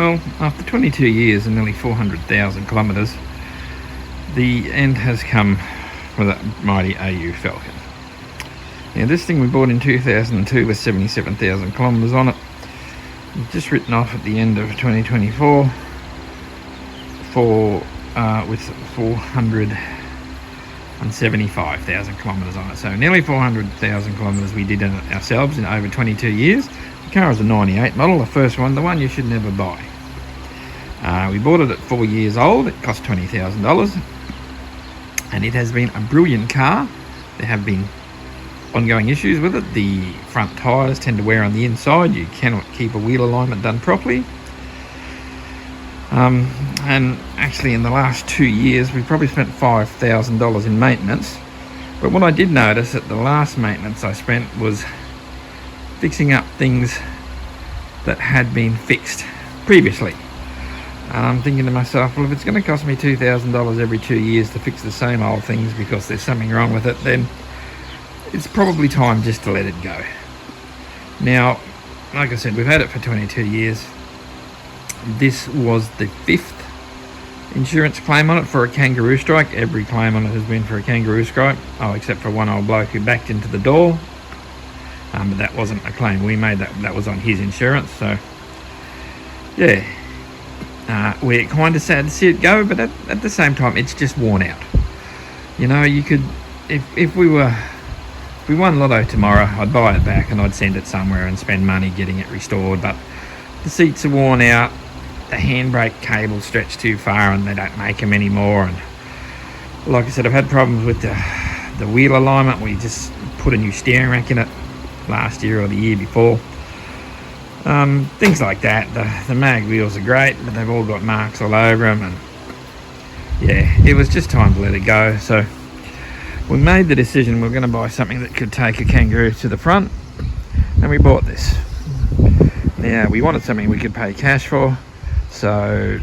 Well, after 22 years and nearly 400,000 kilometres, the end has come for that mighty AU Falcon. Now this thing we bought in 2002 with 77,000 kilometres on it. Just written off at the end of 2024 with 475,000 kilometres on it. So nearly 400,000 kilometres we did in it ourselves in over 22 years. The car is a 98 model, the first one, the one you should never buy. We bought it at 4 years old. It cost $20,000, and it has been a brilliant car. There have been ongoing issues with it. The front tyres tend to wear on the inside. You cannot keep a wheel alignment done properly. And actually in the last 2 years we probably spent $5,000 in maintenance. But what I did notice at the last maintenance I spent was fixing up things that had been fixed previously. And I'm thinking to myself, well, if it's going to cost me $2,000 every 2 years to fix the same old things because there's something wrong with it, then it's probably time just to let it go. Now, like I said, we've had it for 22 years. This was the 5th insurance claim on it for a Kangaroo strike. Every claim on it has been for a Kangaroo strike. Oh, except for one old bloke who backed into the door. But that wasn't a claim we made. That was on his insurance. So, yeah. We're kind of sad to see it go, but at the same time, it's just worn out. You know, you could, if we won Lotto tomorrow, I'd buy it back and I'd send it somewhere and spend money getting it restored. But the seats are worn out, the handbrake cable's stretched too far, and they don't make them anymore. And like I said, I've had problems with the wheel alignment. We just put a new steering rack in it last year or the year before. Things like that. The mag wheels are great, but they've all got marks all over them, and yeah, it was just time to let it go. So we made the decision we're going to buy something that could take a Kangaroo to the front, and we bought this. Now, we wanted something we could pay cash for, so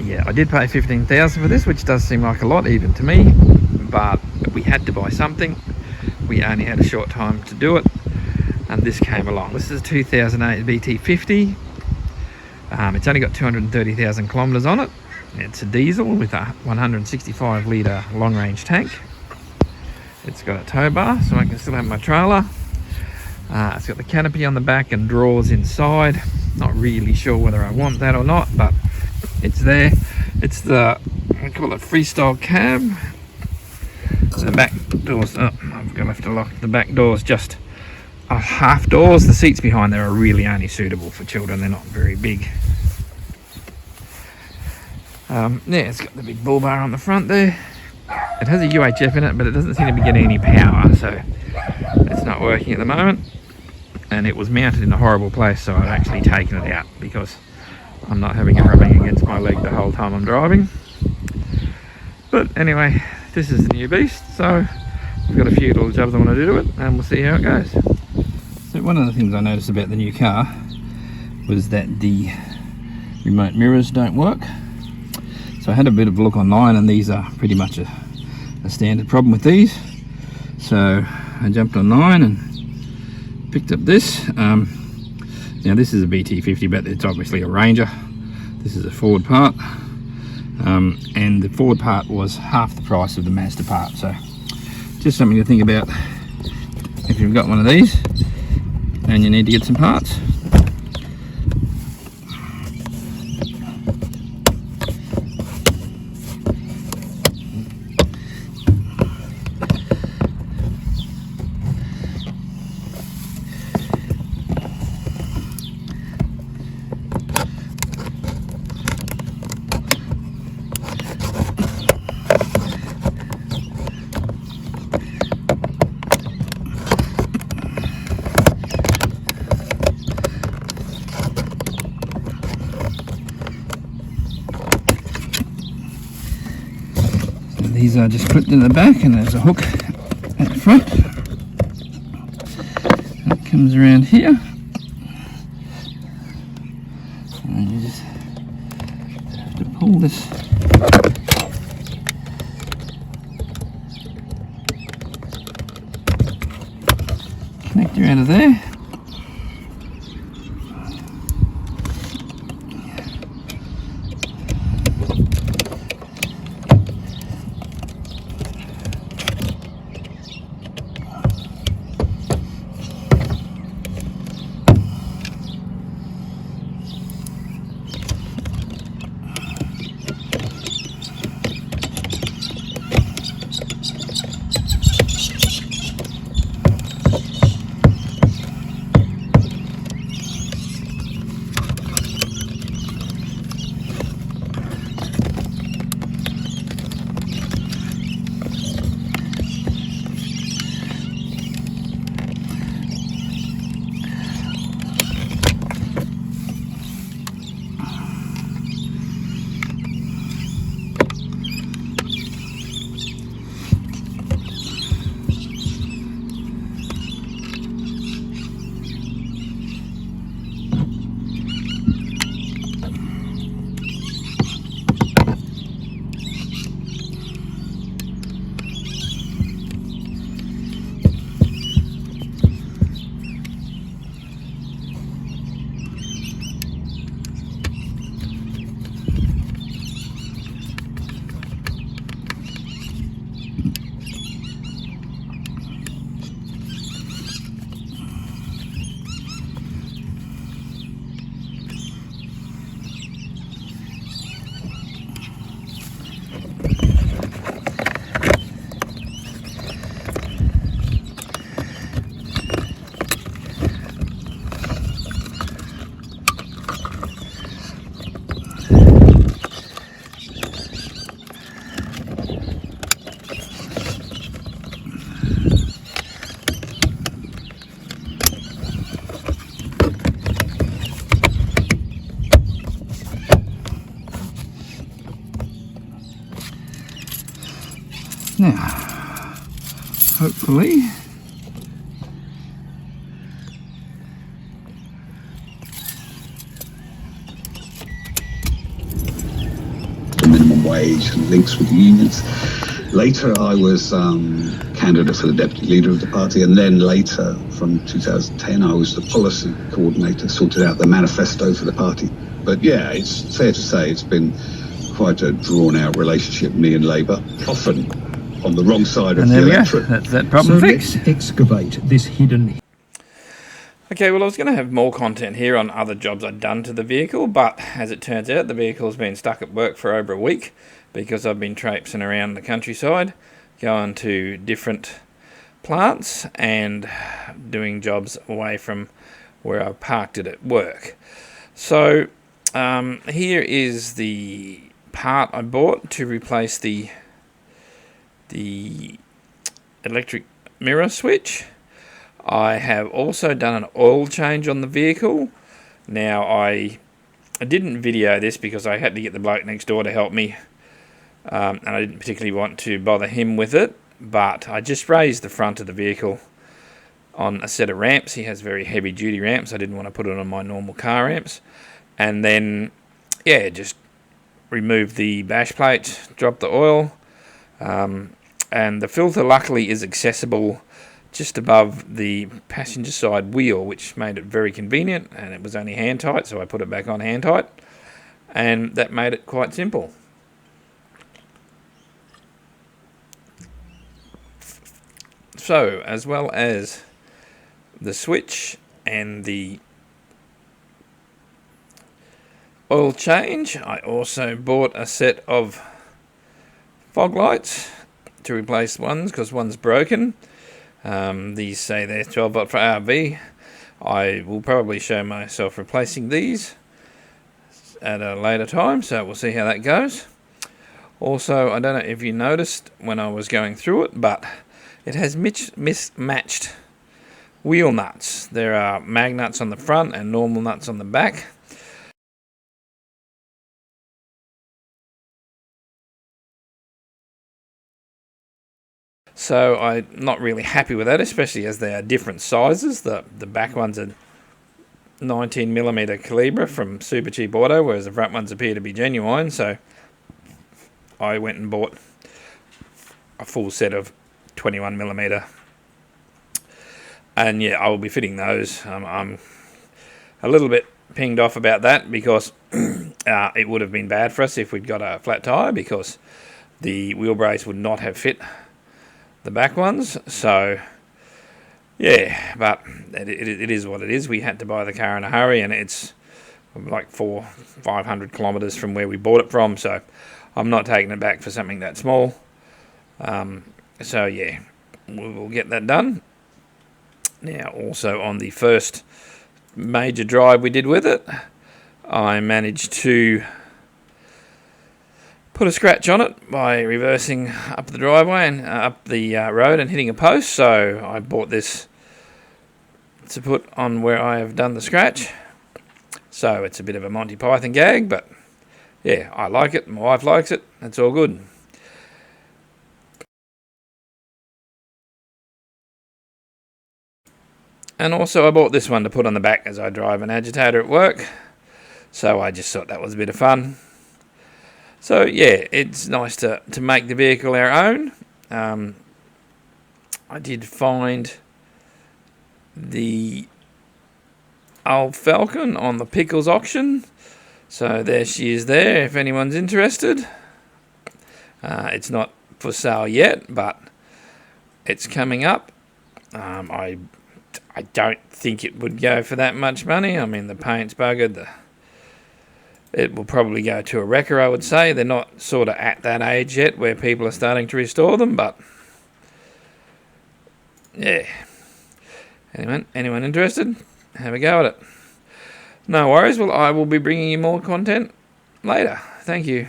yeah, I did pay $15,000 for this, which does seem like a lot even to me, but we had to buy something. We only had a short time to do it, and this came along. This is a 2008 BT50. It's only got 230,000 kilometres on it. It's a diesel with a 165 litre long range tank. It's got a tow bar so I can still have my trailer. It's got the canopy on the back and drawers inside. Not really sure whether I want that or not, but it's there. It's the, I call it freestyle cab. The back doors, oh, I've got to lock the back doors, just half doors. The seats behind there are really only suitable for children. They're not very big. Yeah, it's got the big bull bar on the front there. It has a UHF in it, but it doesn't seem to be getting any power, so it's not working at the moment. And it was mounted in a horrible place, so I've actually taken it out because I'm not having it rubbing against my leg the whole time I'm driving. But anyway, this is the new beast, so I've got a few little jobs I want to do to it, and we'll see how it goes. So one of the things I noticed about the new car was that the remote mirrors don't work. So I had a bit of a look online, and these are pretty much a standard problem with these. So I jumped online and picked up this. Now this is a BT50, but it's obviously a Ranger. This is a Ford part, and the Ford part was half the price of the Mazda part. So just something to think about if you've got one of these and you need to get some parts. These are just clipped in the back, and there's a hook at the front that comes around here, and you just have to pull this connector out of there. hopefully. The minimum wage and links with the unions. Later, I was candidate for the deputy leader of the party, and then later, from 2010, I was the policy coordinator, sorted out the manifesto for the party. But yeah, it's fair to say it's been quite a drawn-out relationship, me and Labour, often on the wrong side of the electorate. That's that problem fixed. Let's excavate this hidden... Okay, well, I was going to have more content here on other jobs I'd done to the vehicle, but as it turns out, the vehicle's been stuck at work for over a week because I've been traipsing around the countryside, going to different plants and doing jobs away from where I parked it at work. So here is the part I bought to replace the electric mirror switch. I have also done an oil change on the vehicle. Now, I didn't video this because I had to get the bloke next door to help me, and I didn't particularly want to bother him with it, but I just raised the front of the vehicle on a set of ramps. He has very heavy duty ramps. I didn't want to put it on my normal car ramps. And then, yeah, just removed the bash plates, dropped the oil, and the filter luckily is accessible just above the passenger side wheel, which made it very convenient, and it was only hand tight, so I put it back on hand tight, and that made it quite simple. So, as well as the switch and the oil change, I also bought a set of fog lights to replace ones because one's broken. These say they're 12 volt for RV. I will probably show myself replacing these at a later time, so we'll see how that goes. Also, I don't know if you noticed when I was going through it, but it has mismatched wheel nuts. There are mag nuts on the front and normal nuts on the back. So I'm not really happy with that, especially as they are different sizes. The back ones are 19mm Calibra from Super Cheap Auto, whereas the front ones appear to be genuine. So I went and bought a full set of 21mm. And yeah, I will be fitting those. I'm a little bit pinged off about that because it would have been bad for us if we'd got a flat tyre, because the wheel brace would not have fit the back ones. So yeah, but it is what it is. We had to buy the car in a hurry, and it's like 500 kilometres from where we bought it from, so I'm not taking it back for something that small. So yeah, we will get that done. Now, also on the first major drive we did with it, I managed to put a scratch on it by reversing up the driveway and up the road and hitting a post. So I bought this to put on where I have done the scratch. So it's a bit of a Monty Python gag, but yeah, I like it. My wife likes it. That's all good. And also I bought this one to put on the back as I drive an agitator at work. So I just thought that was a bit of fun. So yeah, it's nice to make the vehicle our own. I did find the AU Falcon on the Pickles auction. So there she is there, if anyone's interested. It's not for sale yet, but it's coming up. I don't think it would go for that much money. I mean, the paint's buggered. It will probably go to a wrecker, I would say. They're not sort of at that age yet where people are starting to restore them, but yeah. Anyone interested? Have a go at it. No worries. Well, I will be bringing you more content later. Thank you.